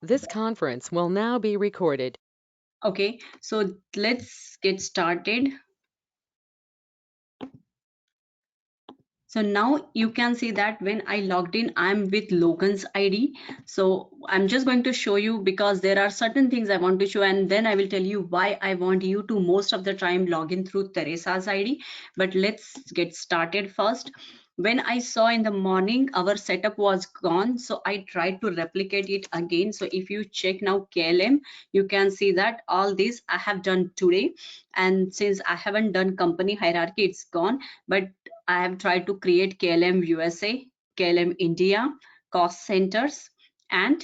This conference will now be recorded. Okay, so let's get started. So now you can see that when I logged in, I'm with Logan's ID. So I'm just going to show you because there are certain things I want to show, and then I will tell you why I want you to most of the time log in through Teresa's ID. But let's get started first. When I saw in the morning, our setup was gone. So I tried to replicate it again. So if you check now KLM, you can see that all this I have done today. And since I haven't done company hierarchy, it's gone. But I have tried to create KLM USA, KLM India, cost centers, and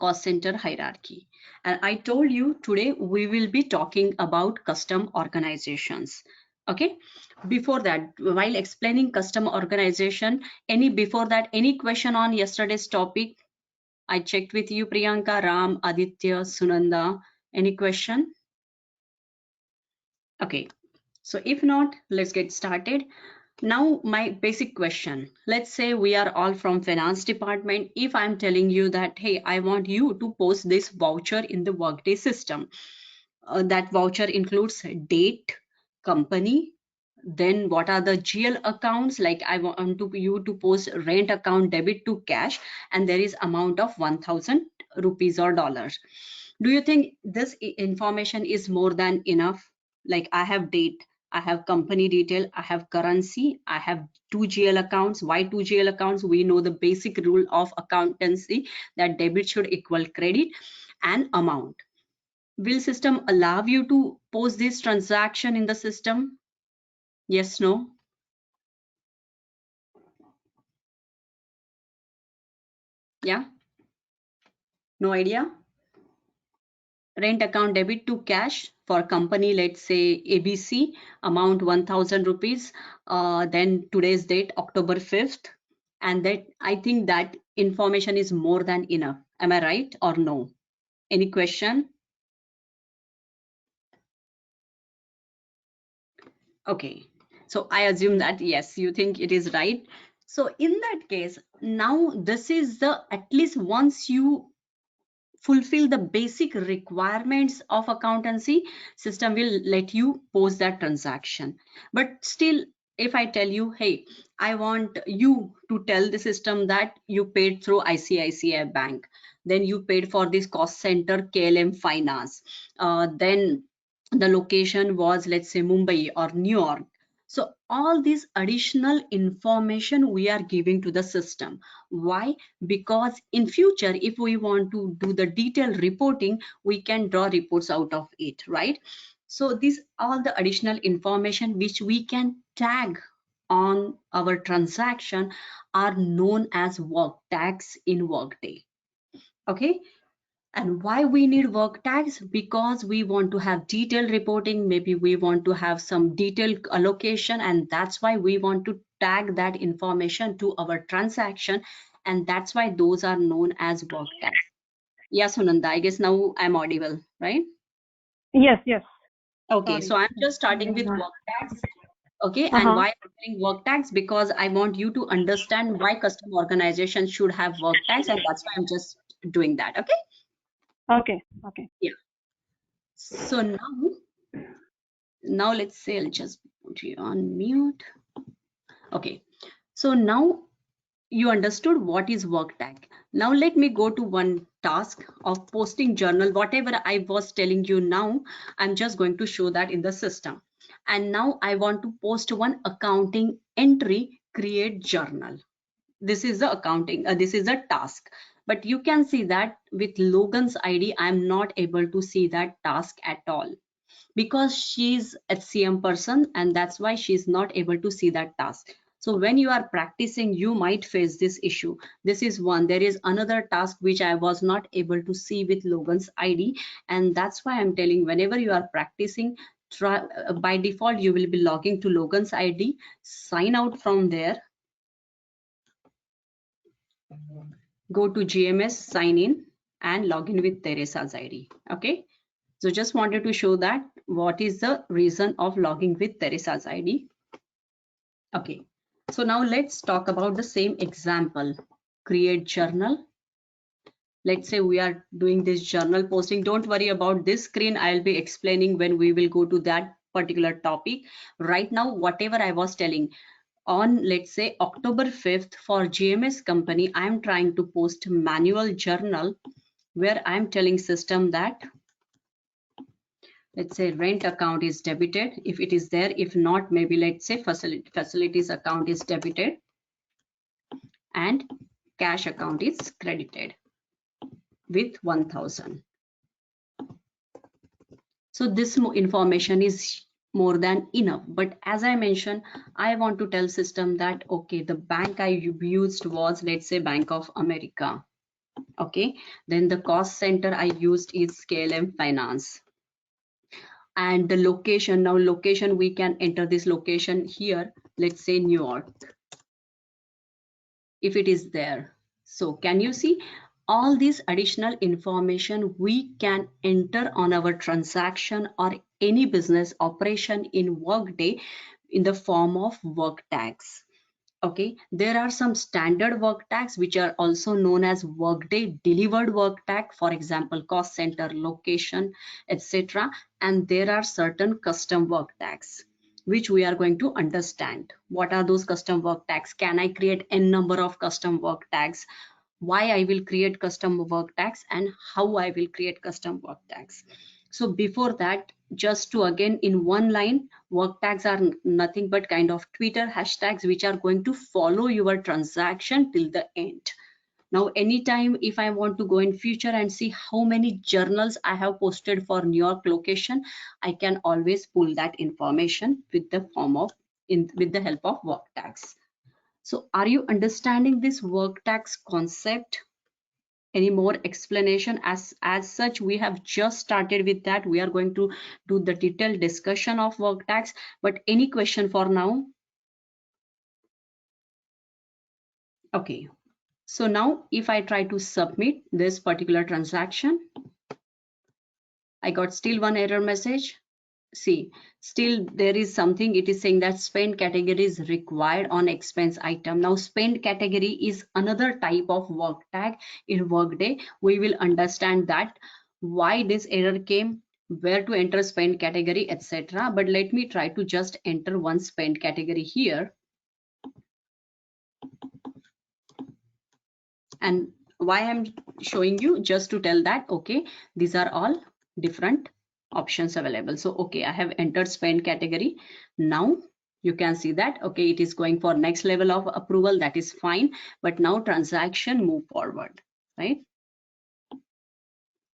cost center hierarchy. And I told you today we will be talking about custom organizations. Okay. Before that, while explaining custom organization, any question on yesterday's topic? I checked with you, Priyanka, Ram, Aditya, Sunanda. Any question? Okay. So if not, let's get started. Now, my basic question, let's say we are all from finance department. If I'm telling you that, hey, I want you to post this voucher in the Workday system, that voucher includes date, company, then what are the GL accounts, like I want you to post rent account debit to cash, and there is amount of 1000 rupees or dollars. Do you think this information is more than enough? Like I have date, I have company detail, I have currency, I have two GL accounts. Why two GL accounts? We know the basic rule of accountancy that debit should equal credit and amount. Will system allow you to post this transaction in the system? Yes, no? Yeah, no idea? Rent account debit to cash for company, let's say ABC, amount 1000 rupees. Then today's date, October 5th. And that I think that information is more than enough. Am I right or no? Any question? Okay. So I assume that yes, you think it is right. So in that case, now this is the, at least once you fulfill the basic requirements of accountancy, system will let you post that transaction. But still, if I tell you, hey, I want you to tell the system that you paid through ICICI Bank, then you paid for this cost center KLM Finance, then the location was, let's say, Mumbai or New York. So all this additional information we are giving to the system. Why? Because in future, if we want to do the detailed reporting, we can draw reports out of it, right? So these all the additional information which we can tag on our transaction are known as work tags in Workday. Okay. And why we need work tags? Because we want to have detailed reporting. Maybe we want to have some detailed allocation, and that's why we want to tag that information to our transaction. And that's why those are known as work tags. Yes, Sunanda, I guess now I'm audible, right? Yes, yes. Okay, so Sorry. I'm just starting with Yeah. work tags. Okay, and Uh-huh. why I'm saying work tags? Because I want you to understand why custom organizations should have work tags, and that's why I'm just doing that. Okay. Okay. Okay. Yeah. So now let's say I'll just put you on mute. Okay, so now you understood what is work tag. Now let me go to one task of posting journal. Whatever I was telling you now, I'm just going to show that in the system. And now I want to post one accounting entry, create journal. This is the accounting, this is a task. But you can see that with Logan's ID, I'm not able to see that task at all, because she's HCM person, and that's why she's not able to see that task. So when you are practicing, you might face this issue. This is one. There is another task which I was not able to see with Logan's ID, and that's why I'm telling, whenever you are practicing, try, by default you will be logging to Logan's ID, sign out from there, go to GMS, sign in, and log in with Teresa's ID. Okay. So just wanted to show that what is the reason of logging with Teresa's ID. Okay, so now let's talk about the same example. Create journal. let's say we are doing this journal posting. Don't worry about this screen. I'll be explaining when we will go to that particular topic. Right now, whatever I was telling, on let's say October 5th for GMS company, I'm trying to post manual journal where I'm telling system that, let's say rent account is debited if it is there. If not, maybe let's say facilities account is debited and cash account is credited with 1000. So this information is more than enough. But as I mentioned, I want to tell system that, okay, the bank I used was, let's say, Bank of America. Okay, then the cost center I used is KLM Finance. And the location, now location, we can enter this location here, let's say New York, if it is there. So can you see all this additional information we can enter on our transaction or any business operation in Workday in the form of work tags. Okay, there are some standard work tags which are also known as Workday delivered work tag, for example, cost center, location, etc. And there are certain custom work tags which we are going to understand. What are those custom work tags? Can I create n number of custom work tags? Why I will create custom work tags and how I will create custom work tags. So before that, just to again in one line, work tags are nothing but kind of Twitter hashtags which are going to follow your transaction till the end. Now, anytime if I want to go in future and see how many journals I have posted for New York location, I can always pull that information with the form of with the help of work tags. So are you understanding this work tags concept? Any more explanation? As such, we have just started with that. We are going to do the detailed discussion of work tags, but any question for now? Okay, so now if I try to submit this particular transaction, I got still one error message. See, still there is something, it is saying that spend category is required on expense item. Now spend category is another type of work tag in Workday. We will understand that why this error came, where to enter spend category, etc. But let me try to just enter one spend category here. And why I'm showing you, just to tell that, okay, these are all different options available. So okay, I have entered spend category. Now you can see that, okay, it is going for next level of approval. That is fine, but now transaction move forward, right?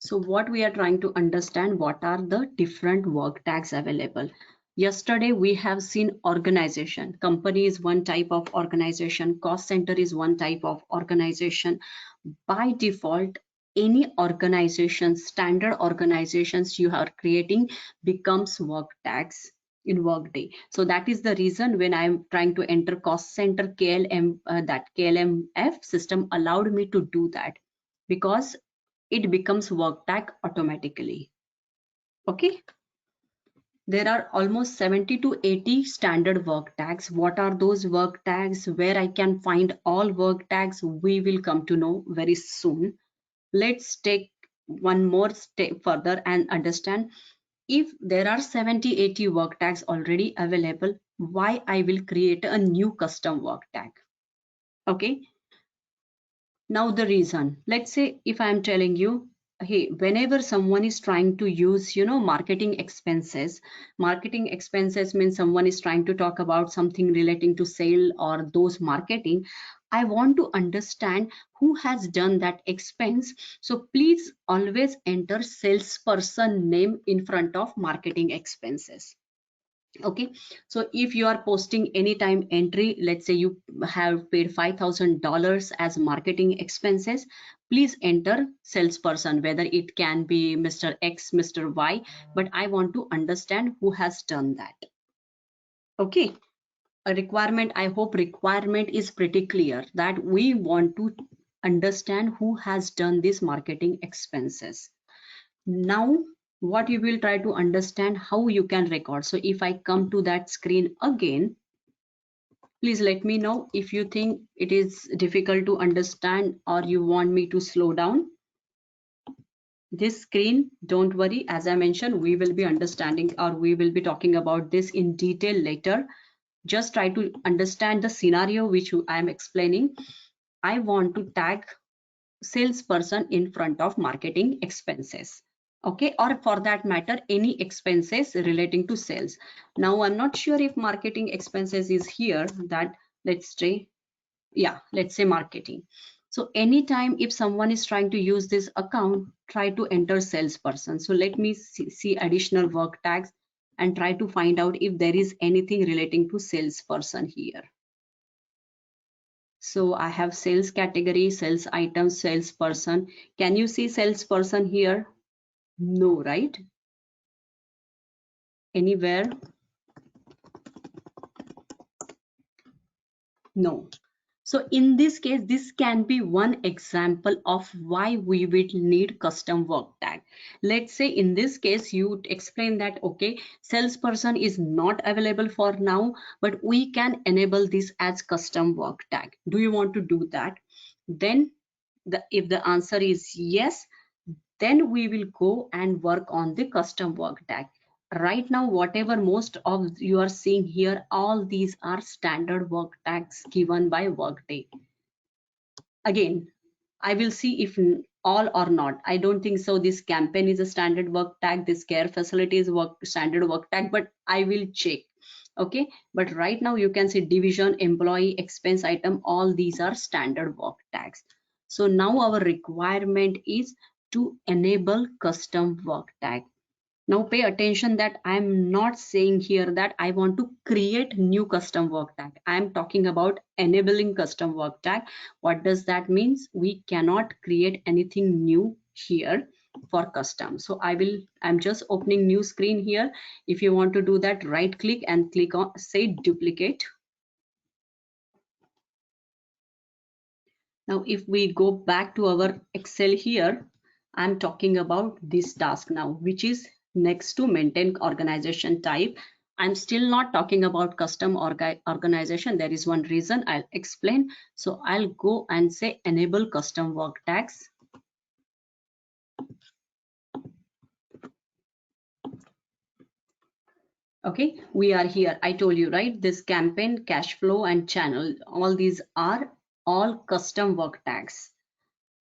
So what we are trying to understand, what are the different work tags available? Yesterday we have seen organization. Company is one type of organization. Cost center is one type of organization. By default, any organization, standard organizations you are creating becomes work tags in Workday. So that is the reason when I'm trying to enter cost center KLM, that KLMF system allowed me to do that, because it becomes work tag automatically. Okay. There are almost 70 to 80 standard work tags. What are those work tags? Where I can find all work tags, we will come to know very soon. Let's take one more step further and understand, if there are 70-80 work tags already available, why I will create a new custom work tag. Okay. Now the reason, let's say if I'm telling you, hey, whenever someone is trying to use, marketing expenses means someone is trying to talk about something relating to sale or those marketing. I want to understand who has done that expense. So please always enter salesperson name in front of marketing expenses. Okay, so if you are posting anytime entry, let's say you have paid $5,000 as marketing expenses, please enter salesperson, whether it can be Mr. X, Mr. Y, but I want to understand who has done that. Okay, a requirement, I hope requirement is pretty clear, that we want to understand who has done these marketing expenses. Now what you will try to understand, how you can record. So if I come to that screen again, please let me know if you think it is difficult to understand or you want me to slow down. This screen, don't worry, as I mentioned, we will be understanding or we will be talking about this in detail later. Just try to understand the scenario which I am explaining. I want to tag salesperson in front of marketing expenses, okay, or for that matter any expenses relating to sales. Now I'm not sure if marketing expenses is here, that let's say, yeah, let's say marketing. So anytime if someone is trying to use this account, try to enter salesperson. So let me see additional work tags and try to find out if there is anything relating to salesperson here. So I have sales category, sales item, salesperson. Can you see salesperson here? No, right? Anywhere? No. So in this case, this can be one example of why we will need custom work tag. Let's say in this case, you explain that, okay, salesperson is not available for now, but we can enable this as custom work tag. Do you want to do that? Then if the answer is yes, then we will go and work on the custom work tag. Right now, whatever most of you are seeing here, all these are standard work tags given by Workday. Again, I will see if all or not. I don't think so. This campaign is a standard work tag. This care facility is standard work tag, but I will check. Okay, but right now you can see division, employee, expense item, all these are standard work tags. So now our requirement is to enable custom work tag. Now pay attention that I'm not saying here that I want to create new custom work tag. I'm talking about enabling custom work tag. What does that mean? We cannot create anything new here for custom. So I'm just opening new screen here. If you want to do that, right click and click on say duplicate. Now, if we go back to our Excel here, I'm talking about this task now, which is next to maintain organization type. I'm still not talking about custom organization. There is one reason I'll explain. So I'll go and say enable custom work tags. Okay, we are here. I told you, right? This campaign, cash flow, and channel, all these are all custom work tags.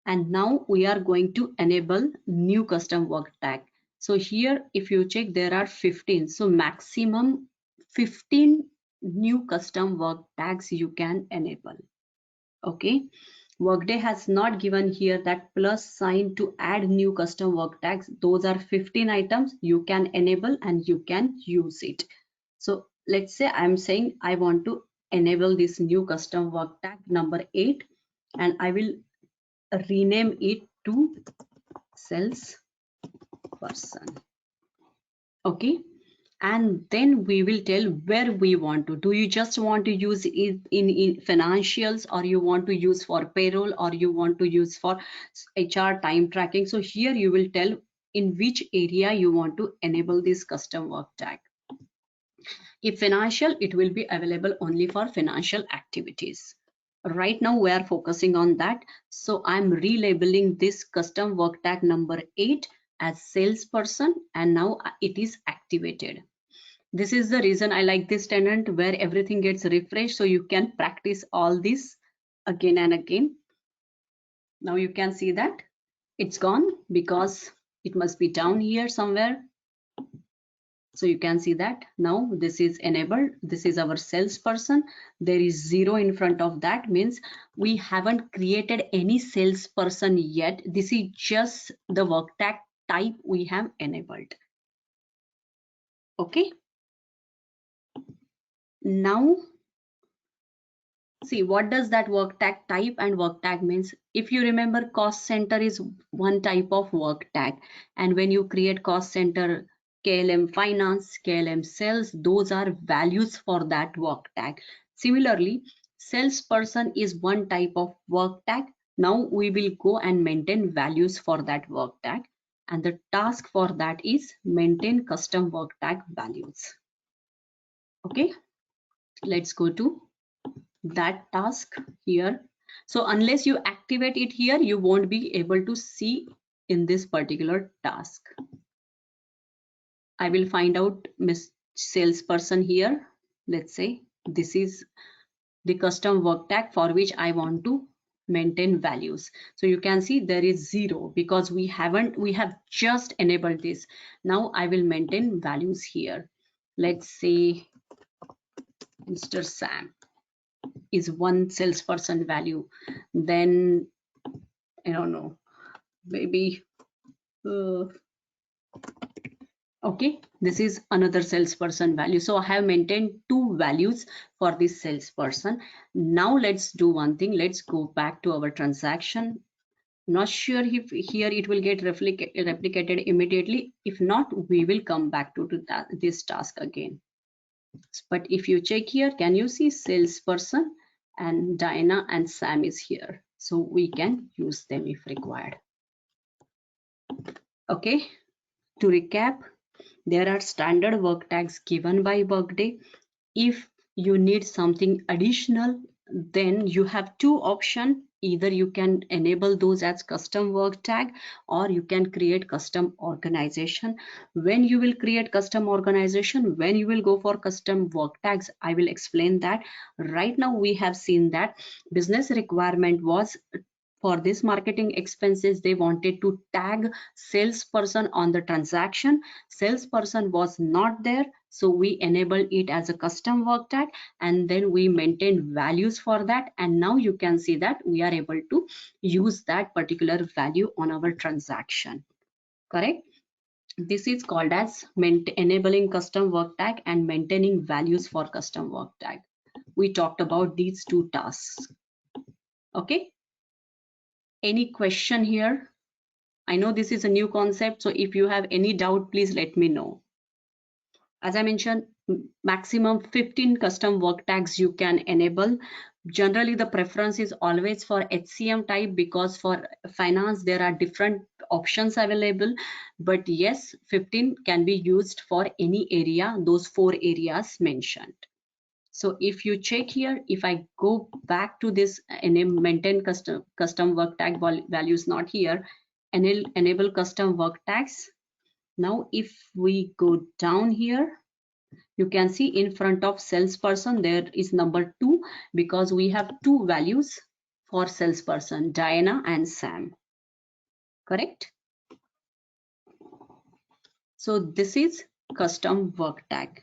And now we are going to enable new custom work tag. So here, if you check, there are 15. So maximum 15 new custom work tags you can enable. Okay. Workday has not given here that plus sign to add new custom work tags. Those are 15 items you can enable and you can use it. So let's say I'm saying I want to enable this new custom work tag number 8, and I will rename it to sales person. Okay, and then we will tell where we want to. Do you just want to use it in financials, or you want to use for payroll, or you want to use for HR time tracking? So here you will tell in which area you want to enable this custom work tag. If financial, it will be available only for financial activities. Right now we are focusing on that. So I'm relabeling this custom work tag number 8 as salesperson, and now it is activated. This is the reason I like this tenant where everything gets refreshed, so you can practice all this again and again. Now you can see that it's gone because it must be down here somewhere. So you can see that now this is enabled. This is our salesperson. There is 0 in front of that, means we haven't created any salesperson yet. This is just the work tag type we have enabled. Okay. Now see, what does that work tag type and work tag means? If you remember, cost center is one type of work tag, and when you create cost center, KLM finance, KLM sales, those are values for that work tag. Similarly, salesperson is one type of work tag. Now we will go and maintain values for that work tag, and the task for that is maintain custom work tag values. Okay, let's go to that task here. So unless you activate it here, you won't be able to see in this particular task. I will find out Miss Salesperson here. Let's say this is the custom work tag for which I want to maintain values. So you can see there is 0 because we have just enabled this. Now I will maintain values here. Let's say Mr. Sam is one salesperson value. Then I don't know, maybe okay, this is another salesperson value. So I have maintained 2 values for this salesperson. Now let's do one thing. Let's go back to our transaction. Not sure if here it will get replicated immediately. If not, we will come back to this task again. But if you check here, can you see salesperson and Diana and Sam is here. So we can use them if required. Okay, to recap, there are standard work tags given by Workday. If you need something additional, then you have 2 options. Either you can enable those as custom work tag, or you can create custom organization. When you will create custom organization, when you will go for custom work tags, I will explain that. Right now we have seen that business requirement was for this marketing expenses, they wanted to tag salesperson on the transaction. Salesperson was not there, so we enabled it as a custom work tag, and then we maintained values for that. And now you can see that we are able to use that particular value on our transaction. Correct? This is called as enabling custom work tag and maintaining values for custom work tag. We talked about these 2 tasks. Okay. Any question here? I know this is a new concept, so if you have any doubt, please let me know. As I mentioned, maximum 15 custom work tags you can enable. Generally, the preference is always for HCM type because for finance, there are different options available. But yes, 15 can be used for any area, those 4 areas mentioned. So if you check here, if I go back to this maintain custom work tag values not here, enable custom work tags. Now if we go down here, you can see in front of salesperson there is number 2 because we have 2 values for salesperson, Diana and Sam. Correct? So this is custom work tag.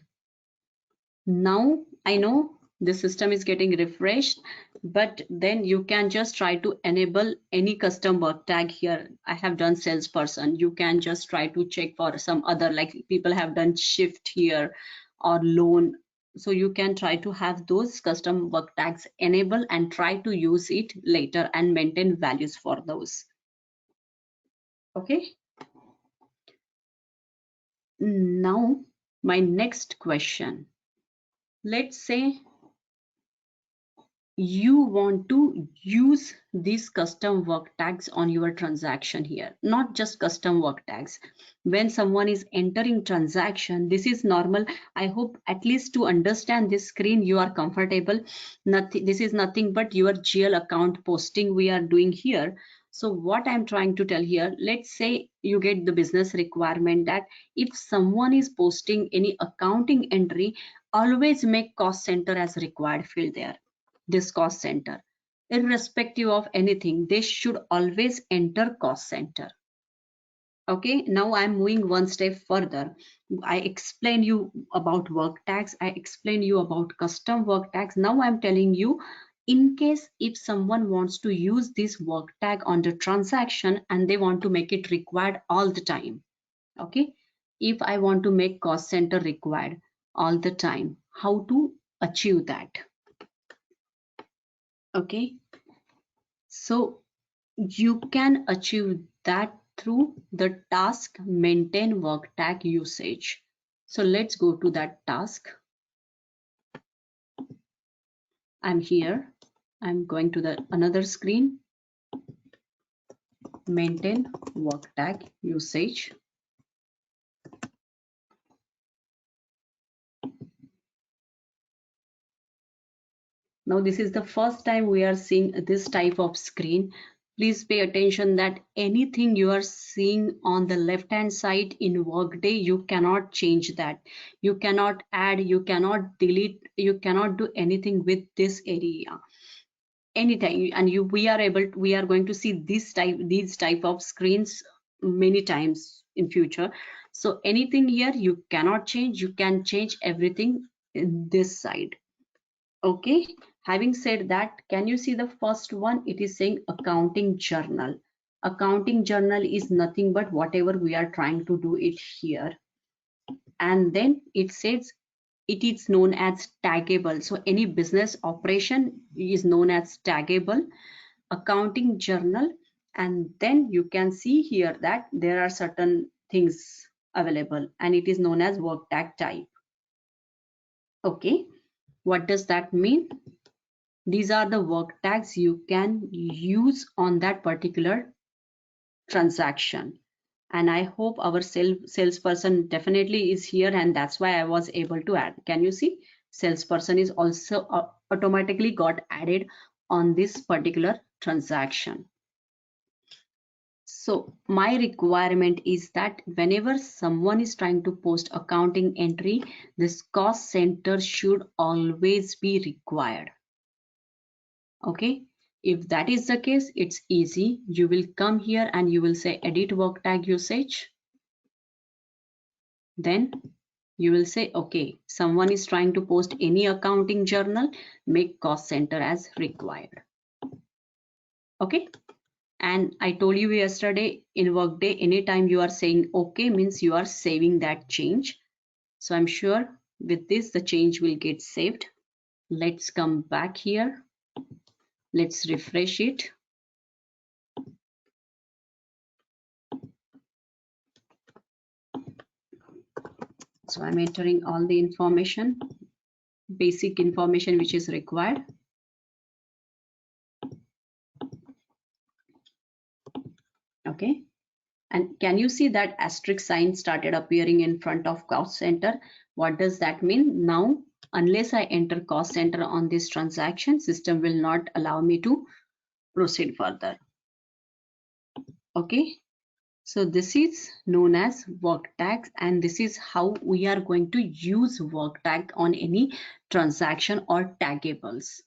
Now I know the system is getting refreshed, but then you can just try to enable any custom work tag here. I have done salesperson. You can just try to check for some other, like people have done shift here or loan. So you can try to have those custom work tags enable and try to use it later and maintain values for those. Okay. Now my next question. Let's say you want to use these custom work tags on your transaction here, not just custom work tags. When someone is entering transaction, this is normal. I hope at least to understand this screen you are comfortable. Nothing, this is nothing but your GL account posting we are doing here. So what I'm trying to tell here, let's say you get the business requirement that if someone is posting any accounting entry, always make cost center as required field there. This cost center, irrespective of anything, they should always enter cost center. Okay, now I'm moving one step further. I explained you about work tags, I explained you about custom work tags. Now I'm telling you, in case if someone wants to use this work tag on the transaction and they want to make it required all the time. Okay, if I want to make cost center required all the time, how to achieve that? Okay, so you can achieve that through the task maintain work tag usage. So let's go to that task. I'm here. I'm going to the another screen. Maintain work tag usage. Now this is the first time we are seeing this type of screen. Please pay attention that anything you are seeing on the left hand side in Workday, you cannot change that. You cannot add, you cannot delete, you cannot do anything with this area anytime. And we are going to see these type of screens many times in future. So anything here you cannot change, you can change everything in this side. Okay, having said that, can you see the first one? It is saying accounting journal. Accounting journal is nothing but whatever we are trying to do it here. And then it says it is known as taggable. So any business operation is known as taggable. Accounting journal, and then you can see here that there are certain things available, and it is known as work tag type. Okay, what does that mean? These are the work tags you can use on that particular transaction. And I hope our salesperson definitely is here, and that's why I was able to add. Can you see? Salesperson is also automatically got added on this particular transaction. So my requirement is that whenever someone is trying to post accounting entry, this cost center should always be required. Okay, if that is the case, it's easy. You will come here and you will say edit work tag usage. Then you will say, okay, someone is trying to post any accounting journal, make cost center as required. Okay. And I told you yesterday in Workday, anytime you are saying okay means you are saving that change. So I'm sure with this, the change will get saved. Let's come back here. Let's refresh it. So I'm entering all the information, basic information which is required. Okay. And can you see that asterisk sign started appearing in front of cost center? What does that mean? Now, unless I enter cost center on this transaction, system will not allow me to proceed further. Okay. So this is known as work tags, and this is how we are going to use work tag on any transaction or taggables.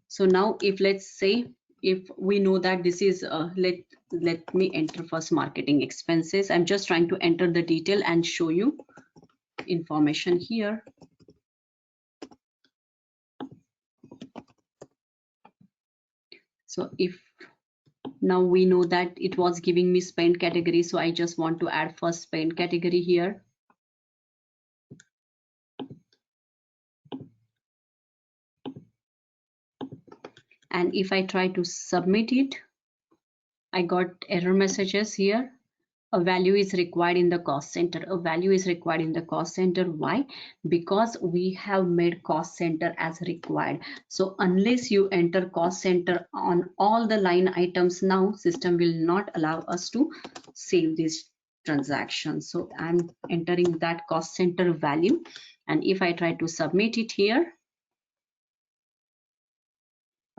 So now if let's say if we know that this is let me enter first marketing expenses. I'm just trying to enter the detail and show you information here. So if now we know that it was giving me spend category, so I just want to add first spend category here. And if I try to submit it, I got error messages here. A value is required in the cost center. A value is required in the cost center. Why? Because we have made cost center as required. So unless you enter cost center on all the line items now, system will not allow us to save this transaction. So I'm entering that cost center value. And if I try to submit it here,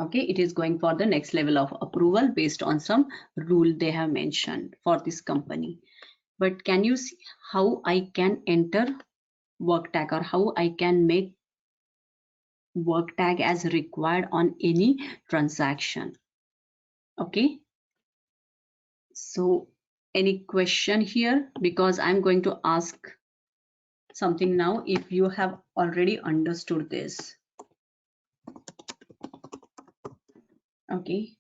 okay, it is going for the next level of approval based on some rule they have mentioned for this company. But can you see how I can enter work tag, or how I can make work tag as required on any transaction? Okay. So any question here? Because I'm going to ask something now if you have already understood this. Okay.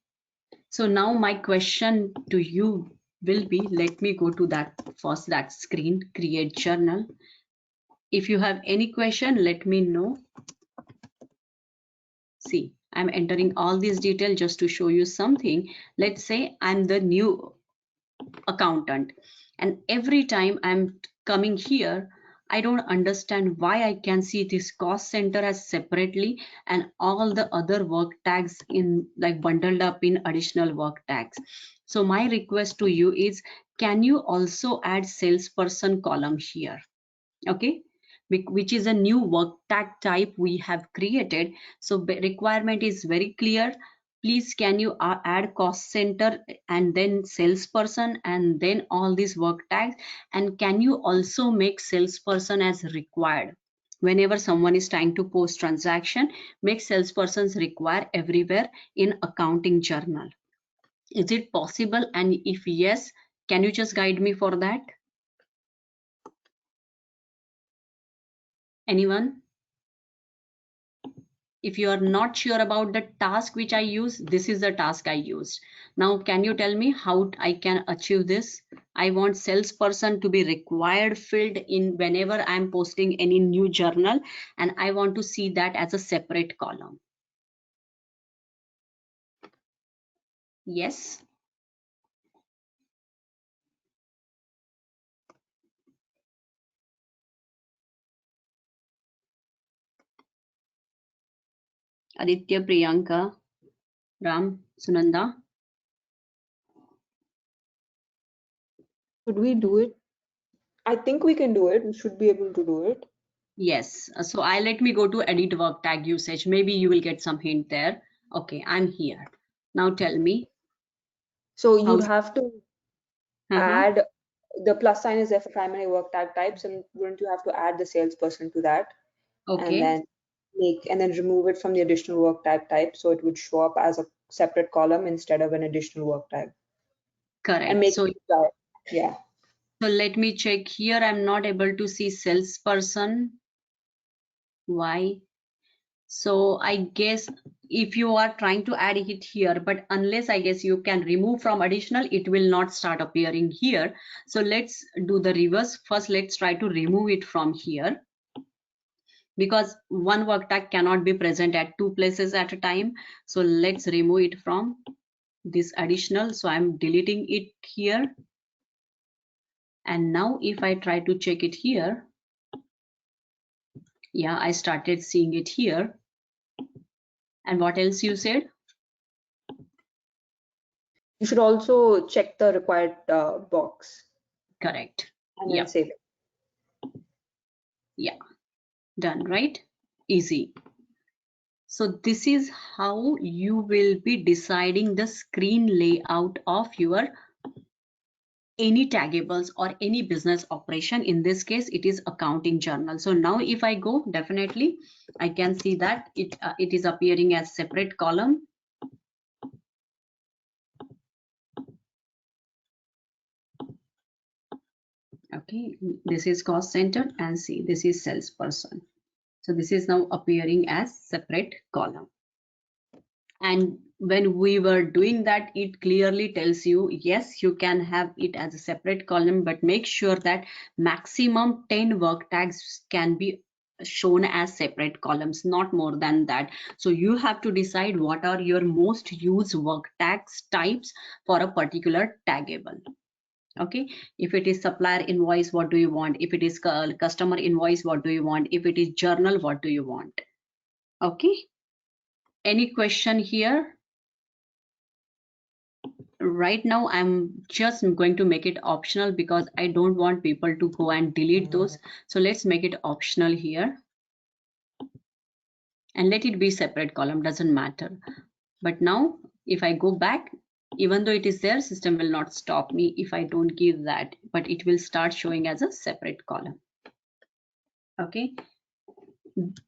So now my question to you will be, let me go to that first, that screen, create journal. If you have any question, let me know. See, I'm entering all these details just to show you something. Let's say I'm the new accountant, and every time I'm coming here, I don't understand why I can see this cost center as separately and all the other work tags in like bundled up in additional work tags. So my request to you is, can you also add salesperson column here? Okay, which is a new work tag type we have created. So requirement is very clear. Please can you add cost center and then salesperson and then all these work tags, and can you also make salesperson as required? Whenever someone is trying to post transaction, make salespersons require everywhere in accounting journal. Is it possible? And if yes, can you just guide me for that? Anyone? If you are not sure about the task which I use, this is the task I used. Now, can you tell me how I can achieve this? I want salesperson to be required field in whenever I'm posting any new journal, and I want to see that as a separate column. Yes. Aditya, Priyanka, Ram, Sunanda. Should we do it? I think we can do it. We should be able to do it. Yes. So I let me go to edit work tag usage. Maybe you will get some hint there. Okay, I'm here. Now tell me So how. you'd have to add the plus sign is there for primary work tag types, and wouldn't you have to add the salesperson to that and Okay. then remove it from the additional work tag type so it would show up as a separate column instead of an additional work tag and Correct. make So it yeah. So let me check here. I'm not able to see salesperson. Why? So I guess if you are trying to add it here, but unless I guess you can remove from additional, it will not start appearing here. So let's do the reverse. First, let's try to remove it from here, because one work tag cannot be present at two places at a time. So let's remove it from this additional. So I'm deleting it here. And now if I try to check it here, yeah, I started seeing it here. And what else you said? You should also check the required box Correct. and Yeah, then save it. yeah, done, right? Easy. So this is how you will be deciding the screen layout of your any tagables or any business operation. In this case, it is accounting journal. So now if I go, definitely I can see that it is appearing as separate column. Okay, this is cost center, and see, this is salesperson. So this is now appearing as separate column. And when we were doing that, it clearly tells you, yes, you can have it as a separate column, but make sure that maximum 10 work tags can be shown as separate columns, not more than that. So you have to decide what are your most used work tags types for a particular taggable. Okay, if it is supplier invoice, what do you want? If it is customer invoice, what do you want? If it is journal, what do you want? Okay, any question here? Right now I'm just going to make it optional because I don't want people to go and delete those. So let's make it optional here and let it be separate column, doesn't matter. But now if I go back, even though it is there, system will not stop me if I don't give that, but it will start showing as a separate column. Okay,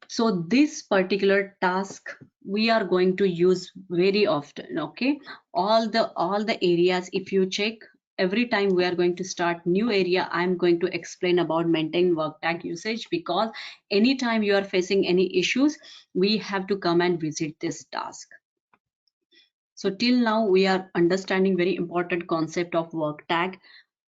so this particular task we are going to use very often. Okay, all the areas, if you check, every time we are going to start new area, I'm going to explain about maintain work tag usage, because anytime you are facing any issues, we have to come and visit this task. So till now we are understanding very important concept of work tag.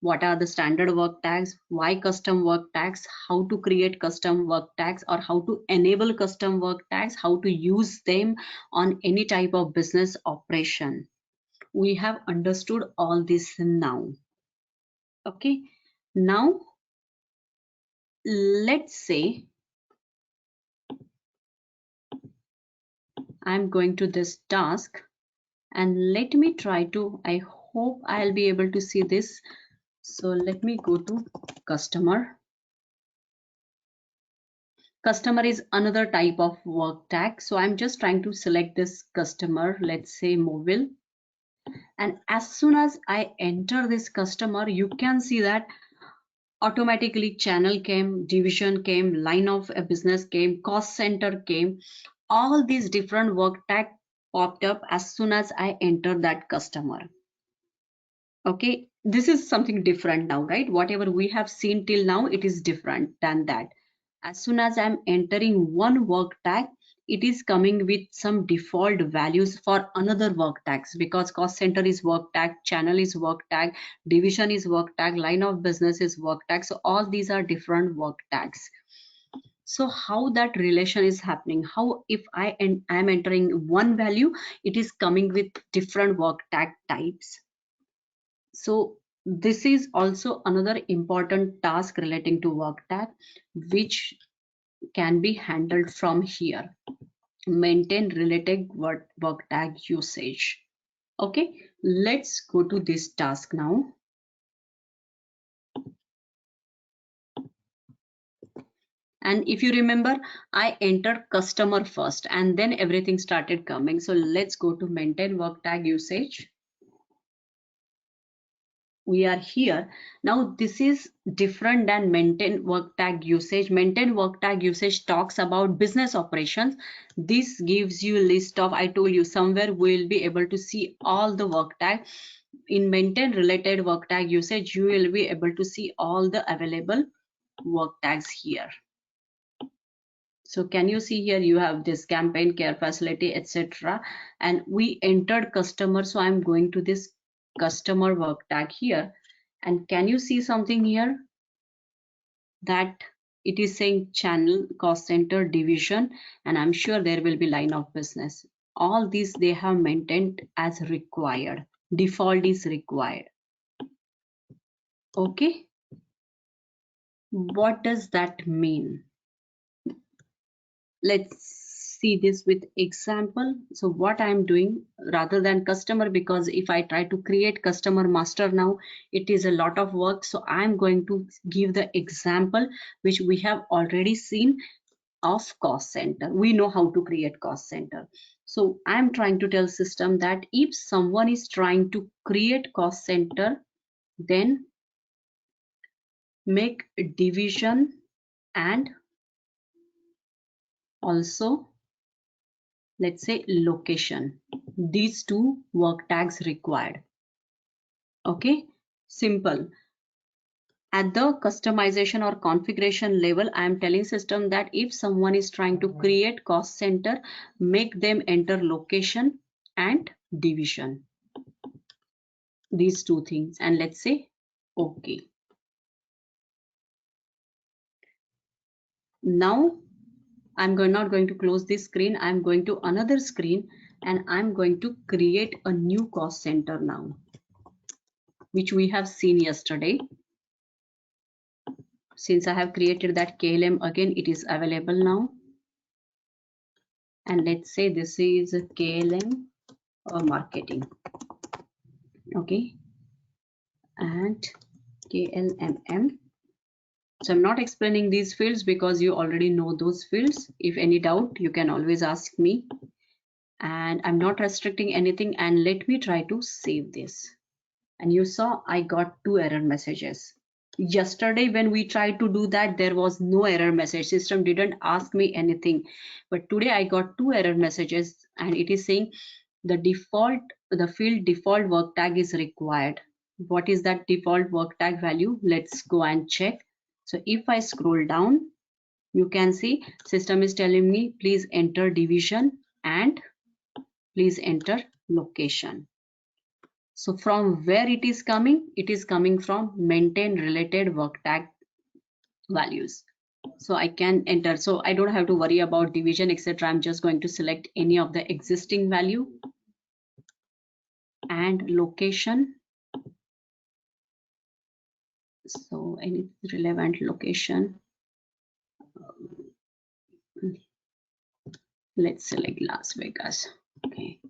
What are the standard work tags, why custom work tags, how to create custom work tags, or how to enable custom work tags, how to use them on any type of business operation. We have understood all this now. Okay, now let's say I'm going to this task, and let me try to, I hope I'll be able to see this. So let me go to customer. Customer is another type of work tag. So I'm just trying to select this customer, let's say mobile. And as soon as I enter this customer, you can see that automatically channel came, division came, line of a business came, cost center came. All these different work tag popped up as soon as I enter that customer. Okay, this is something different now, right? Whatever we have seen till now, it is different than that. As soon as I'm entering one work tag, it is coming with some default values for another work tags, because cost center is work tag, channel is work tag, division is work tag, line of business is work tag. So all these are different work tags. So how that relation is happening, how if I am entering one value, it is coming with different work tag types. So this is also another important task relating to work tag, which can be handled from here. Maintain related work tag usage. Okay, let's go to this task now. And if you remember, I entered customer first and then everything started coming. So let's go to maintain work tag usage. We are here now. This is different than maintain work tag usage. Maintain work tag usage talks about business operations. This gives you a list of, I told you somewhere we'll be able to see all the work tag. In maintain related work tag usage, you will be able to see all the available work tags here. So can you see here, you have this campaign, care facility, etc. And we entered customer, so I'm going to this customer work tag here. And can you see something here that it is saying channel, cost center, division, and I'm sure there will be line of business. All these they have maintained as required. Default is required. Okay, what does that mean? Let's see this with example. So what I'm doing, rather than customer, because if I try to create customer master now, it is a lot of work. So I'm going to give the example which we have already seen of cost center. We know how to create cost center. So I'm trying to tell system that if someone is trying to create cost center, then make division and also let's say location. These two work tags required. Okay, simple. At the customization or configuration level, I am telling system that if someone is trying to create cost center, make them enter location and division. These two things, and let's say okay. Now I'm not going to close this screen. I'm going to another screen and I'm going to create a new cost center now, which we have seen yesterday. Since I have created that KLM again, it is available now. And let's say this is KLM marketing. Okay. And KLMM. So I'm not explaining these fields because you already know those fields. If any doubt, you can always ask me. And I'm not restricting anything. And let me try to save this. And you saw I got 2 error messages. Yesterday when we tried to do that, there was no error message. System didn't ask me anything. But today I got 2 error messages and it is saying the field default work tag is required. What is that default work tag value? Let's go and check. So if I scroll down, you can see system is telling me please enter division and please enter location. So from where it is coming? It is coming from maintain related work tag values. So I can enter. So I don't have to worry about division, etc. I'm just going to select any of the existing value and location. So any relevant location. Let's select Las Vegas. Okay.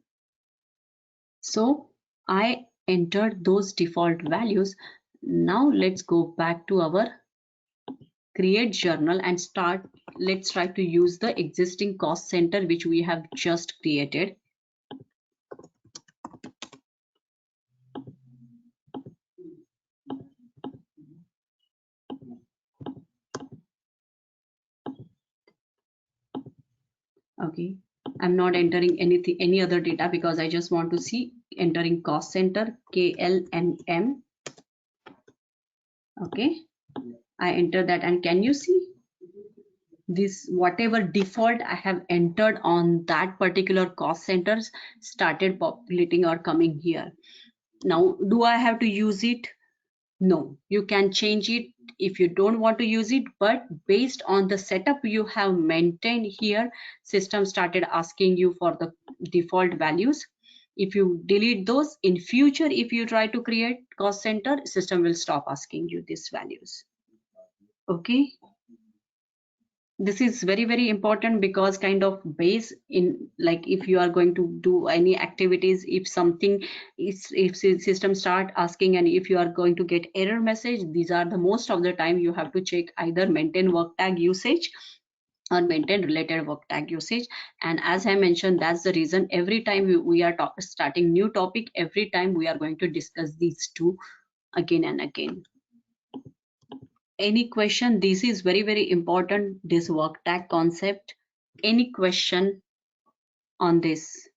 So I entered those default values. Now let's go back to our create journal and start. Let's try to use the existing cost center which we have just created. Okay, I'm not entering anything, any other data, because I just want to see entering cost center KLMM. Okay, I enter that, and can you see this, whatever default I have entered on that particular cost centers started populating or coming here. Now, do I have to use it? No, you can change it if you don't want to use it, but based on the setup you have maintained here, system started asking you for the default values. If you delete those in future, if you try to create cost center, system will stop asking you these values. Okay, this is very, very important, because kind of base in, like, if you are going to do any activities, if something is, if system start asking and if you are going to get error message, these are the most of the time you have to check either maintain work tag usage or maintain related work tag usage. And as I mentioned, that's the reason every time we are starting new topic, every time we are going to discuss these two again and again. Any question? This is very, very important, this work tag concept. Any question on this?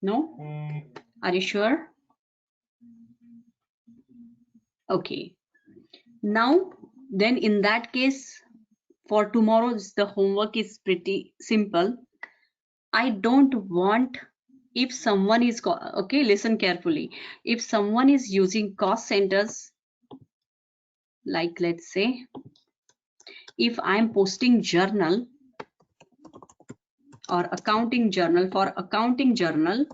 No? Are you sure? Okay. Now, then in that case, for tomorrow, the homework is pretty simple. I don't want, if someone is, okay, listen carefully. If someone is using cost centers, like let's say, if I'm posting journal or accounting journal, for accounting journal,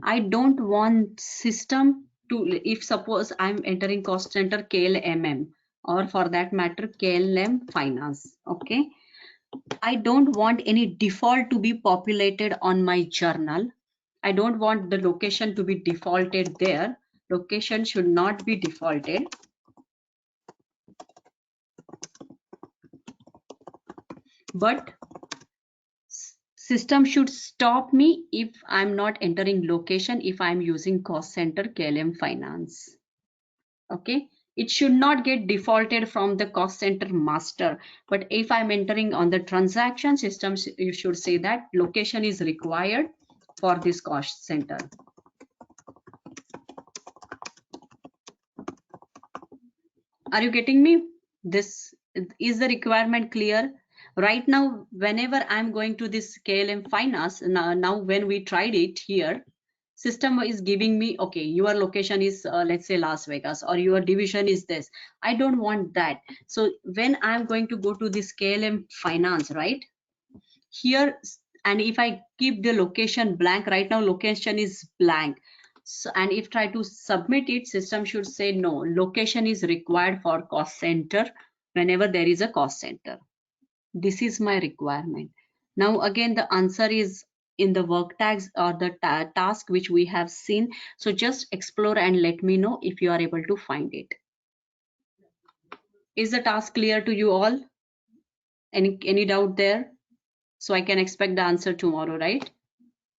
I don't want system to, if suppose I'm entering cost center KLMM, or for that matter KLM finance, okay, I don't want any default to be populated on my journal. I don't want the location to be defaulted there. Location should not be defaulted. But system should stop me if I'm not entering location, if I'm using cost center KLM finance. Okay, it should not get defaulted from the cost center master, but if I'm entering on the transaction systems, you should say that location is required for this cost center. Are you getting me? This is the requirement clear? Right now, whenever I'm going to this KLM finance, now when we tried it here, system is giving me, okay, your location is let's say Las Vegas, or your division is this. I don't want that. So when I'm going to go to this KLM finance, right here, and if I keep the location blank, right now location is blank. So, and if try to submit it, system should say no, location is required for cost center whenever there is a cost center. This is my requirement. Now again, the answer is in the work tags or the task which we have seen. So just explore and let me know if you are able to find it. Is the task clear to you all? Any doubt there? So I can expect the answer tomorrow, right?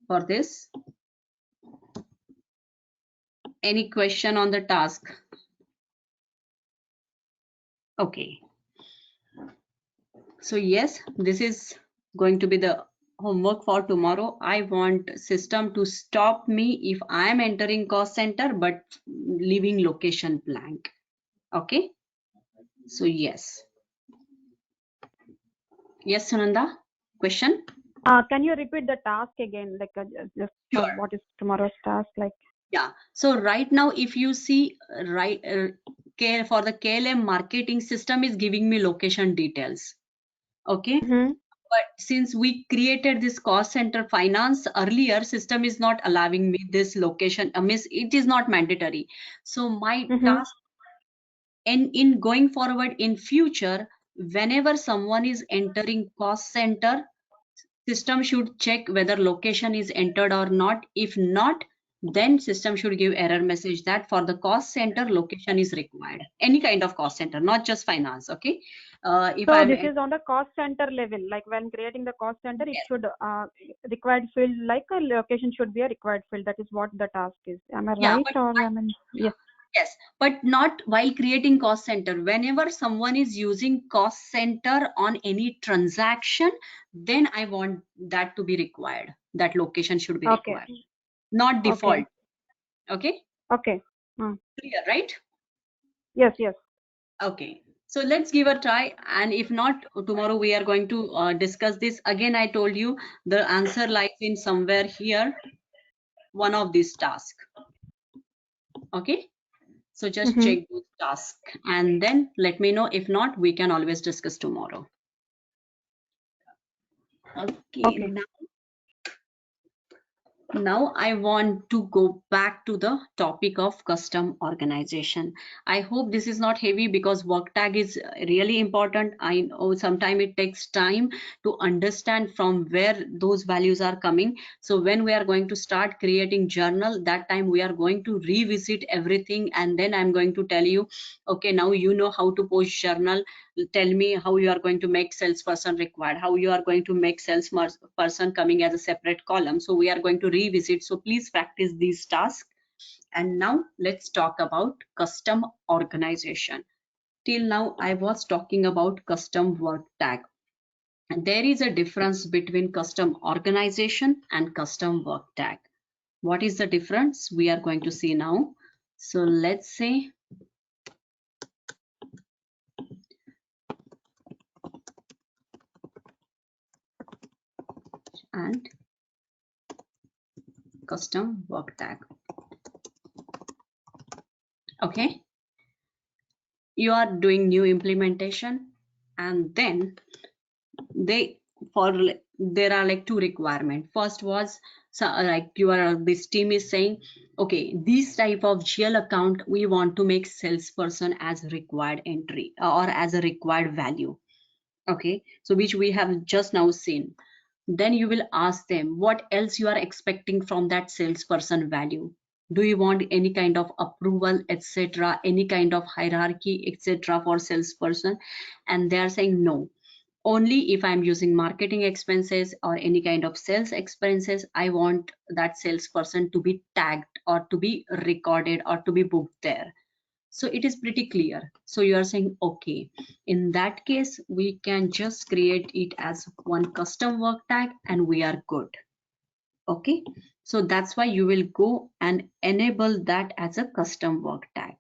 For this. Any question on the task? Okay. So yes, this is going to be the homework for tomorrow. I want system to stop me if I am entering cost center but leaving location blank. Okay. So yes. Yes, Sunanda, question? Can you repeat the task again? Like just Sure. what is tomorrow's task like? Yeah. So right now, if you see right for the KLM marketing, system is giving me location details. Okay. But since we created this cost center finance earlier, system is not allowing me this location. Miss, it is not mandatory. So my task, and in going forward in future, whenever someone is entering cost center, system should check whether location is entered or not. If not, then system should give error message that for the cost center location is required. Any kind of cost center, not just finance. Okay. If So I'm this is on the cost center level. Like when creating the cost center, it yes, should required field, like a location should be a required field. That is what the task is. Am I yeah, right but or am I? Yes. yes, but not while creating cost center. Whenever someone is using cost center on any transaction, then I want that to be required. That location should be Okay. required, not Okay. default. Okay, Okay. clear, right? Yes. Yes. Okay, so let's give a try. And if not, tomorrow we are going to discuss this. Again, I told you the answer lies in somewhere here, one of these tasks. Okay. So just Mm-hmm. check those tasks and then let me know. If not, we can always discuss tomorrow. Okay, Okay. now I want to go back to the topic of custom organization. I hope this is not heavy because work tag is really important. I know sometimes it takes time to understand from where those values are coming. So when we are going to start creating journal, that time we are going to revisit everything, and then I'm going to tell you, okay, now you know how to post journal. Tell me how you are going to make salesperson required, how you are going to make salesperson coming as a separate column. So we are going to revisit. So please practice these tasks. And now let's talk about custom organization. Till now I was talking about custom work tag. And there is a difference between custom organization and custom work tag. What is the difference? We are going to see now. So let's say and custom work tag. Okay, you are doing new implementation, and then they for there are like two requirement. First was, so like this team is saying, okay, this type of GL account we want to make salesperson as required entry or as a required value. Okay, so which we have just now seen. Then you will ask them what else you are expecting from that salesperson value. Do you want any kind of approval, etc., any kind of hierarchy, etc., for salesperson? And they are saying no. Only if I'm using marketing expenses or any kind of sales expenses, I want that salesperson to be tagged or to be recorded or to be booked there. So it is pretty clear. So you are saying, okay, in that case, we can just create it as one custom work tag and we are good. Okay, so that's why you will go and enable that as a custom work tag.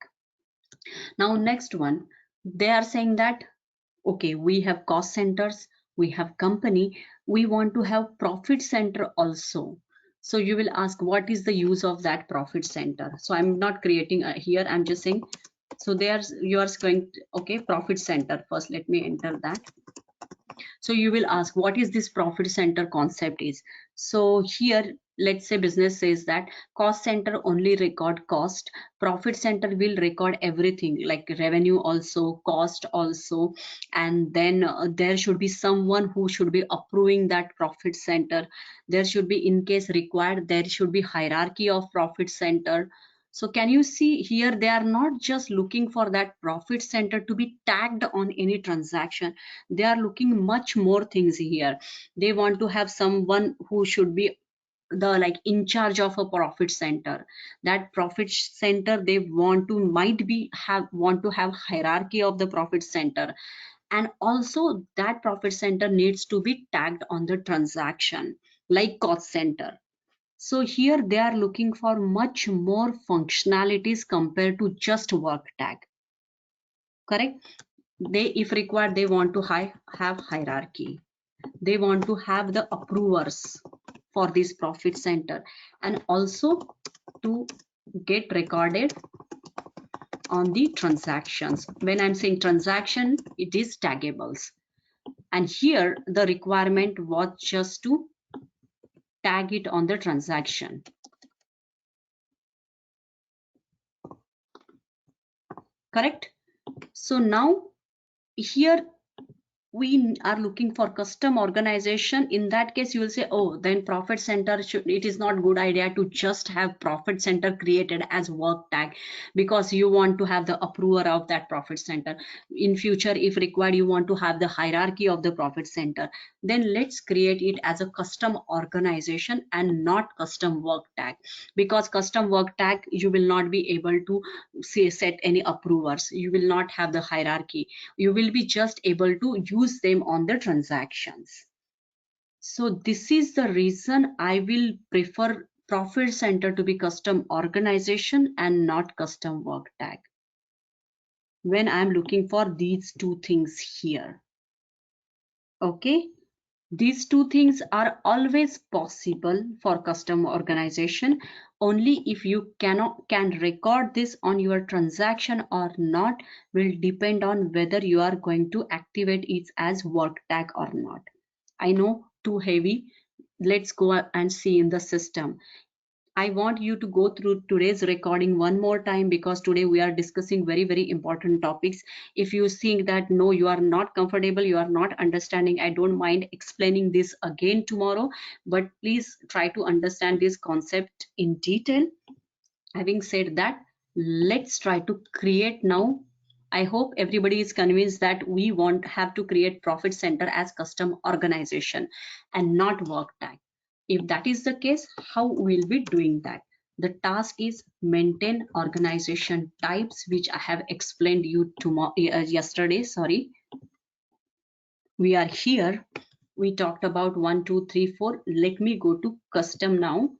Now, next one, they are saying that, okay, we have cost centers, we have company, we want to have profit center also. So you will ask, what is the use of that profit center? So I'm not creating here, I'm just saying, so there's yours going to, okay, profit center. First let me enter that. So you will ask, what is this profit center concept is? So here, let's say business says that cost center only record cost, profit center will record everything like revenue also, cost also, and then there should be someone who should be approving that profit center. There should be, in case required, there should be hierarchy of profit center. So can you see here, they are not just looking for that profit center to be tagged on any transaction. They are looking much more things here. They want to have someone who should be the like in charge of a profit center. That profit center, they want to might be have want to have hierarchy of the profit center, and also that profit center needs to be tagged on the transaction like cost center. So here they are looking for much more functionalities compared to just work tag. Correct? They, if required, they want to have hierarchy. They want to have the approvers for this profit center, and also to get recorded on the transactions. When I'm saying transaction, it is taggables. And here the requirement was just to tag it on the transaction. Correct? So now here we are looking for custom organization, in that case you will say, oh, then profit center it is not good idea to just have profit center created as work tag, because you want to have the approver of that profit center. In future, if required, you want to have the hierarchy of the profit center. Then let's create it as a custom organization and not custom work tag, because custom work tag you will not be able to say set any approvers, you will not have the hierarchy, you will be just able to use them on the transactions. So this is the reason I will prefer profit center to be custom organization and not custom work tag when I'm looking for these two things here. Okay, these two things are always possible for custom organization only if you can record this on your transaction or not will depend on whether you are going to activate it as work tag or not. I know too heavy. Let's go and see in the system. I want you to go through today's recording one more time, because today we are discussing very important topics. If you think that no, you are not comfortable, you are not understanding, I don't mind explaining this again tomorrow, but please try to understand this concept in detail. Having said that, let's try to create now. I hope everybody is convinced that we have to create profit center as custom organization and not work tag. If that is the case, how we'll be doing that? The task is maintain organization types, which I have explained you yesterday. Sorry, we are here. We talked about 1, 2, 3, 4. Let me go to custom now.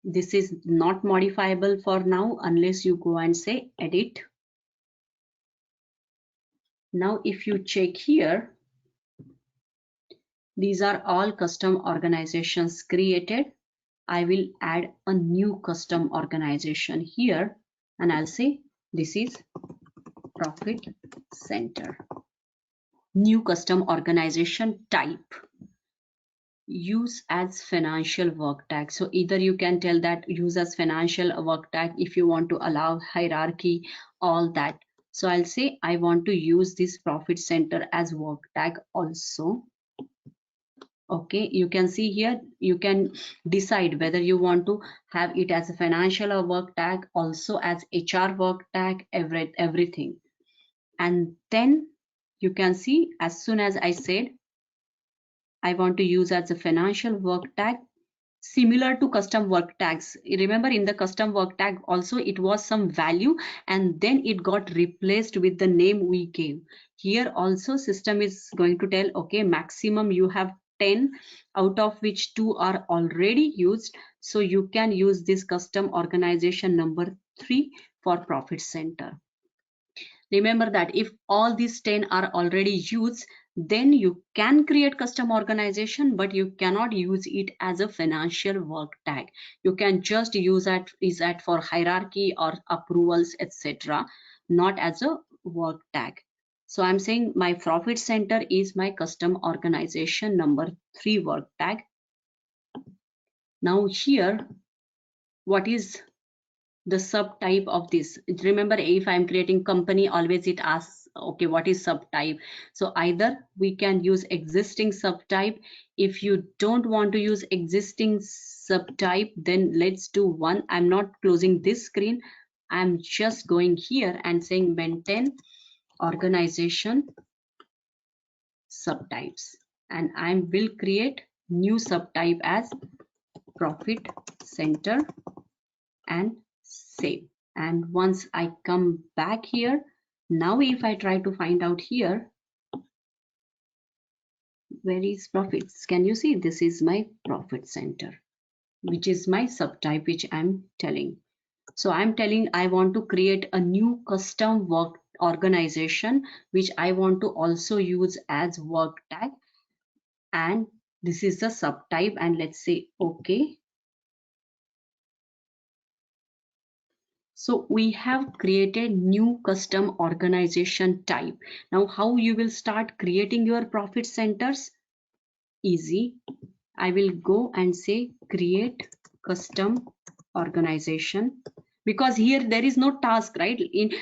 This is not modifiable for now unless you go and say edit. Now if you check here, these are all custom organizations created. I will add a new custom organization here and I'll say this is profit center. New custom organization type. Use as financial work tag. So either you can tell that use as financial work tag if you want to allow hierarchy, all that. So I'll say I want to use this profit center as work tag also. Okay, you can see here, you can decide whether you want to have it as a financial or work tag, also as HR work tag, everything. And then you can see, as soon as I said I want to use as a financial work tag, similar to custom work tags. Remember, in the custom work tag also it was some value and then it got replaced with the name we gave. Here also system is going to tell, okay, maximum you have 10, out of which 2 are already used. So you can use this custom organization number 3 for profit center. Remember that if all these 10 are already used, then you can create custom organization, but you cannot use it as a financial work tag. You can just use that for hierarchy or approvals, etc., not as a work tag. So I'm saying my profit center is my custom organization number 3 work tag. Now here, what is the subtype of this? Remember, if I'm creating company, always it asks, okay, what is subtype? So either we can use existing subtype. If you don't want to use existing subtype, then let's do one. I'm not closing this screen. I'm just going here and saying maintain organization subtypes, and I will create new subtype as profit center and save. And once I come back here, now if I try to find out here, where is profits? Can you see this is my profit center, which is my subtype, which I'm telling. So I'm telling I want to create a new custom work organization, which I want to also use as work tag. And this is the subtype, and let's say okay. So we have created new custom organization type. Now how you will start creating your profit centers? Easy. I will go and say create custom organization. because here there is no task, right? In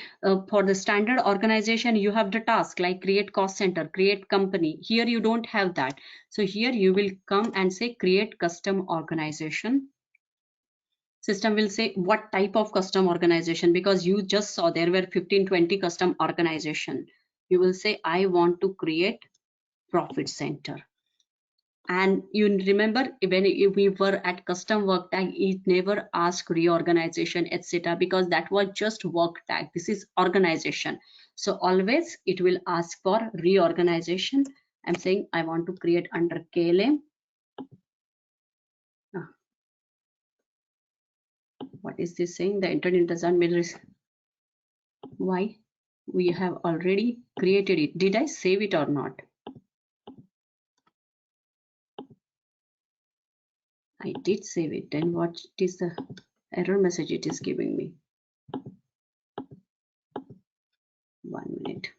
for the standard organization, you have the task like create cost center, create company. Here you don't have that. So here you will come and say create custom organization. System will say what type of custom organization, because you just saw there were 15-20 custom organization. You will say I want to create profit center. And you remember when we were at custom work tag, it never asked reorganization, etc., because that was just work tag. This is organization. So always it will ask for reorganization. I'm saying I want to create under KLM. What is this saying? The internet doesn't mean why? We have already created it. Did I save it or not? I did save it. Then what is the error message it is giving me? 1 minute.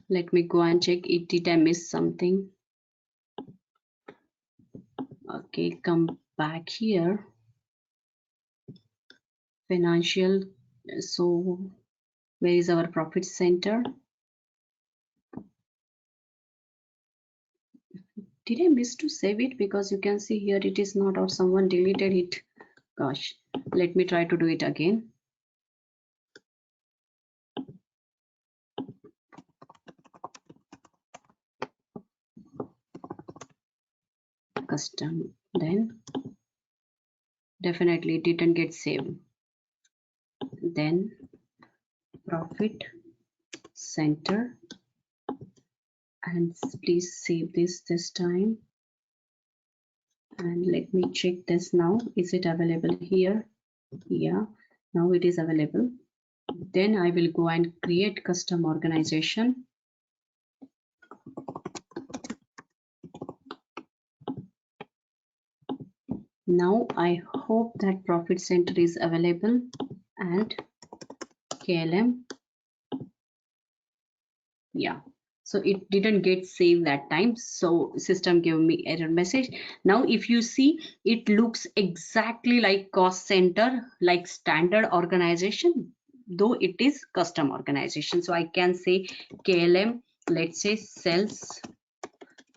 Let me go and check it. Did I miss something? Okay, come back here. Financial. So where is our profit center? Did I miss to save it? Because you can see here it is not, or someone deleted it. Gosh, let me try to do it again. Custom, then definitely it didn't get saved. Then profit center, and please save this time. And let me check this now. Is it available here? Yeah, now it is available. Then I will go and create custom organization. Now I hope that profit center is available, and KLM. Yeah, so it didn't get saved that time, so system gave me error message. Now if you see, it looks exactly like cost center, like standard organization, though it is custom organization. So I can say KLM, let's say sales,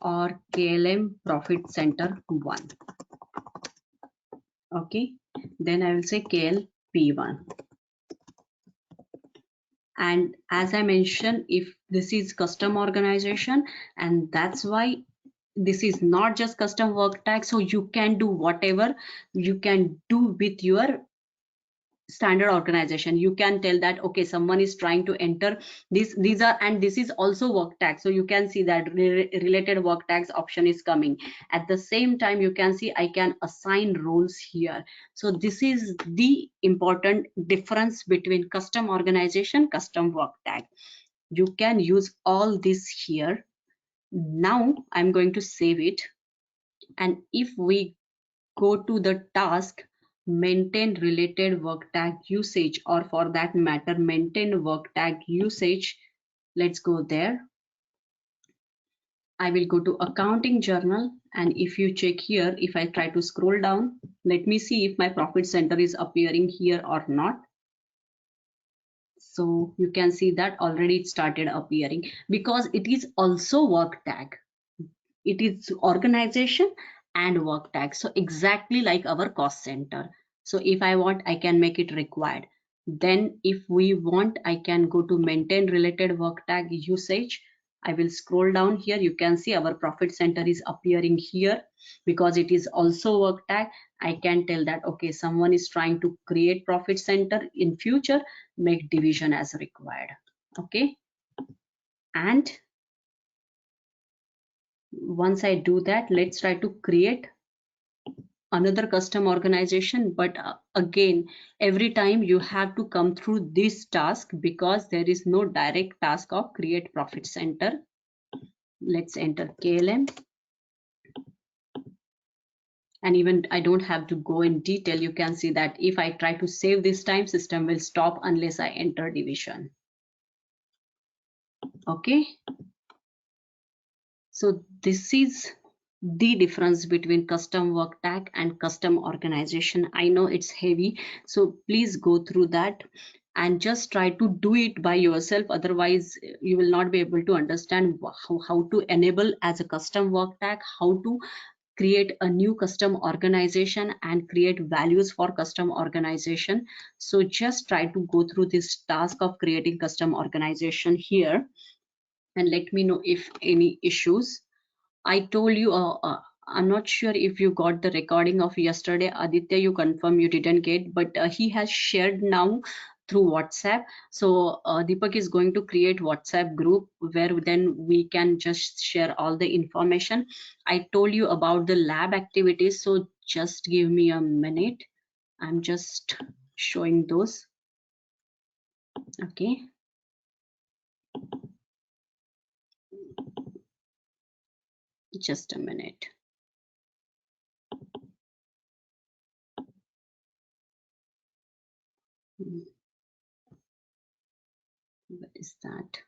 or KLM profit center 1. Okay, then I will say KLP1. And as I mentioned, if this is custom organization, and that's why this is not just custom work tag, so you can do whatever you can do with your standard organization. You can tell that okay, someone is trying to enter these are, and this is also work tag, so you can see that related work tags option is coming. At the same time, you can see I can assign roles here. So this is the important difference between custom organization, custom work tag. You can use all this here. Now I'm going to save it, and if we go to the task, maintain related work tag usage, or for that matter maintain work tag usage, let's go there. I will go to accounting journal, and if you check here, if I try to scroll down, let me see if my profit center is appearing here or not. So you can see that already it started appearing, because it is also work tag. It is organization and work tag, so exactly like our cost center. So if I want, I can make it required. Then if we want, I can go to maintain related work tag usage. I will scroll down here. You can see our profit center is appearing here because it is also work tag. I can tell that okay, someone is trying to create profit center in future, make division as required. Okay, and once I do that, let's try to create another custom organization. But again, every time you have to come through this task, because there is no direct task of create profit center. Let's enter KLM, and even I don't have to go in detail. You can see that if I try to save this time, system will stop unless I enter division. Okay, so this is the difference between custom work tag and custom organization. I know it's heavy, so please go through that and just try to do it by yourself. Otherwise, you will not be able to understand how to enable as a custom work tag, how to create a new custom organization and create values for custom organization. So just try to go through this task of creating custom organization here and let me know if any issues. I told you, I'm not sure if you got the recording of yesterday. Aditya, you confirm you didn't get, but he has shared now through WhatsApp. So Deepak is going to create WhatsApp group where then we can just share all the information. I told you about the lab activities, so just give me a minute. I'm just showing those. Okay. Just a minute. What is that?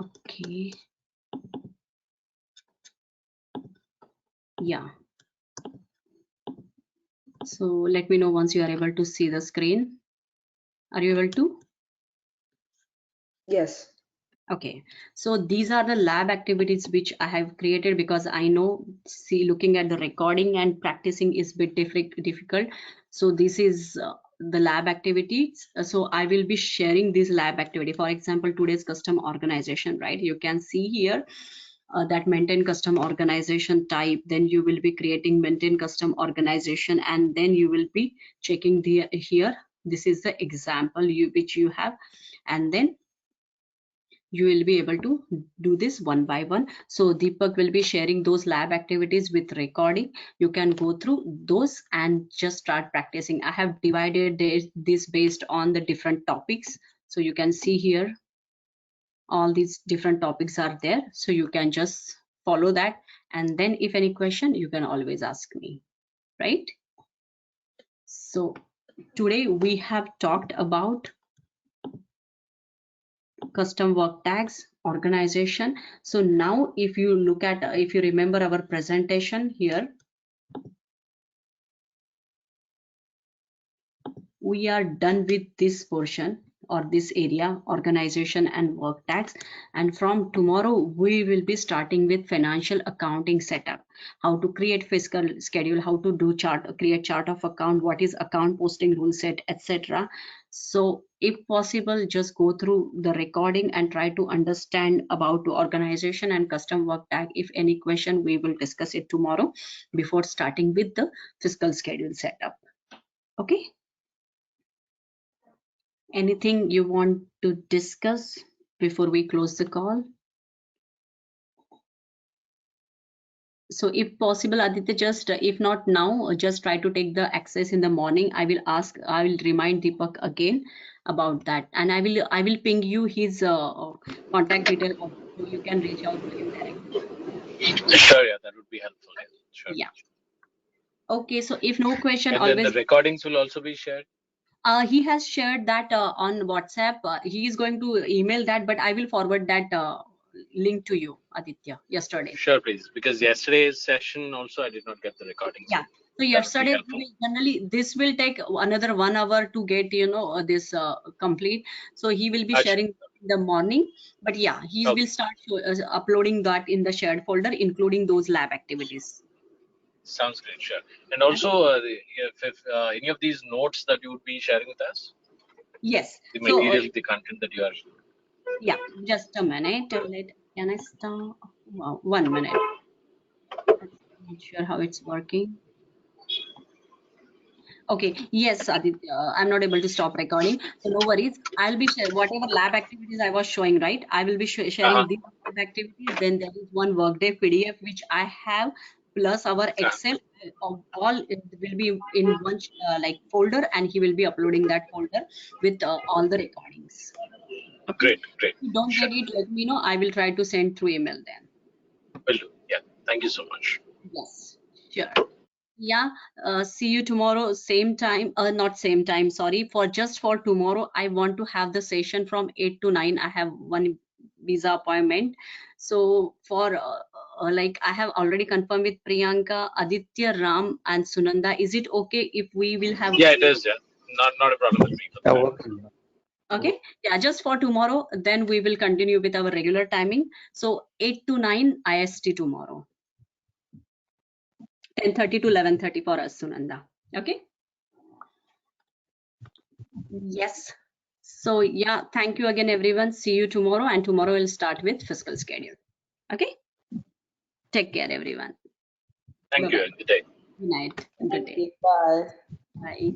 Okay. Yeah. So let me know once you are able to see the screen. Are you able to? Yes. Okay, so these are the lab activities which I have created because I know, see, looking at the recording and practicing is a bit difficult. So this is the lab activities. So I will be sharing this lab activity. For example, today's custom organization, right? You can see here that maintain custom organization type. Then you will be creating maintain custom organization, and then you will be checking the here. This is the example which you have, and then you will be able to do this one by one. So Deepak will be sharing those lab activities with recording. You can go through those and just start practicing. I have divided this based on the different topics. So you can see here all these different topics are there. So you can just follow that. And then if any question, you can always ask me, right? So today we have talked about custom work tags organization. So now if you look at, if you remember our presentation here, we are done with this portion or this area, organization and work tags. And from tomorrow, we will be starting with financial accounting setup, how to create fiscal schedule, how to do create chart of account, what is account posting rule set, etc. So if possible, just go through the recording and try to understand about organization and custom work tag. If any question, we will discuss it tomorrow before starting with the fiscal schedule setup. Okay. Anything you want to discuss before we close the call? So if possible, Aditya, just if not now, just try to take the access in the morning. I will remind Deepak again about that, and I will ping you his contact detail so you can reach out to him directly. Sure, yeah, that would be helpful. Yeah, sure. Yeah. Okay, so if no question, And then always the recordings will also be shared. he has shared that on WhatsApp. He is going to email that, but I will forward that link to you, Aditya, yesterday. Sure, please. Because yesterday's session also I did not get the recording. Yeah. So that would be yesterday, helpful. generally this will take another 1 hour to get, this complete. So he will be Achha. sharing in the morning. But yeah, he Okay. will start uploading that in the shared folder, including those lab activities. Sounds great, sure. And also, if any of these notes that you would be sharing with us, Yes. the So material, the content that you are. yeah, just a minute. Can I start? Wow, 1 minute. I'm not sure how it's working. Okay, yes, Aditya, I'm not able to stop recording, so no worries. I'll be sharing whatever lab activities I was showing, right? I will be sharing these lab activities. Then there is one Workday PDF which I have, plus our Excel. All it will be in one like folder, and he will be uploading that folder with all the recordings. Okay. Great, great. If you don't Sure. get it, let me know. I will try to send through email then. Will do. Yeah. Thank you so much. Yes, sure. Yeah, see you tomorrow, same time, not same time, sorry. For tomorrow, I want to have the session from 8 to 9. I have one visa appointment. So for like I have already confirmed with Priyanka, Aditya, Ram, and Sunanda. Is it okay if we will have? Yeah, it is. Yeah, not a problem with me. For Yeah, that. okay. Okay, yeah, just for tomorrow, then we will continue with our regular timing. So 8 to 9 IST tomorrow. 10:30 to 11:30 for us, Sunanda. Okay. Yes. So yeah, thank you again, everyone. See you tomorrow, and tomorrow we'll start with fiscal schedule. Okay. Take care, everyone. Thank you Bye-bye. and good day. Good night. Good Thank day. you. Bye. Bye.